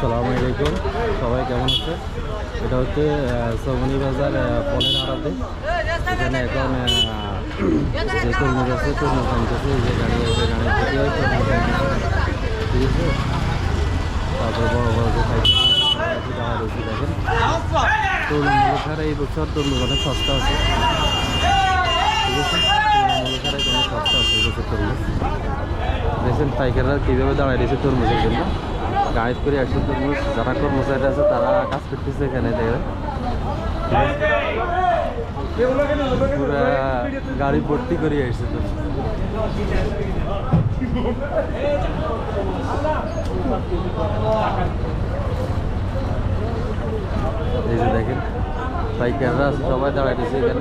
আসসালামু আলাইকুম, সবাই কেমন আছে? এটা হচ্ছে সৌমনি বাজার ফলের আড়াতে। এখানে এখন যে তরমুজ আছে তরমুজ আনতেছে, যে গাড়ি আছে গাড়ি থেকে তরমুজ আনতেছে, ঠিক আছে। তারপরে বড় বড় যে সাইকেল দেখা রয়েছে, দেখেন তরমুজ ছাড়া এই বছর তরমুজ অনেক সস্তা আছে, ঠিক আছে। তরমুজ ছাড়া কোনো সস্তা আছে এই বছর তরমুজ। দেখছেন পাইকাররা কীভাবে দাঁড়ায় রয়েছে তরমুজের জন্য, গাড়ি করে আসছে তরমুজ। যারা কর্মচারী আছে তারা কাজ করতেছে এখানে, দেখেন পুরা গাড়ি ভর্তি করে আসছে তরমুজ। এই যে দেখেন পাইকাররা সবাই দাঁড়ায় রয়েছে এখানে।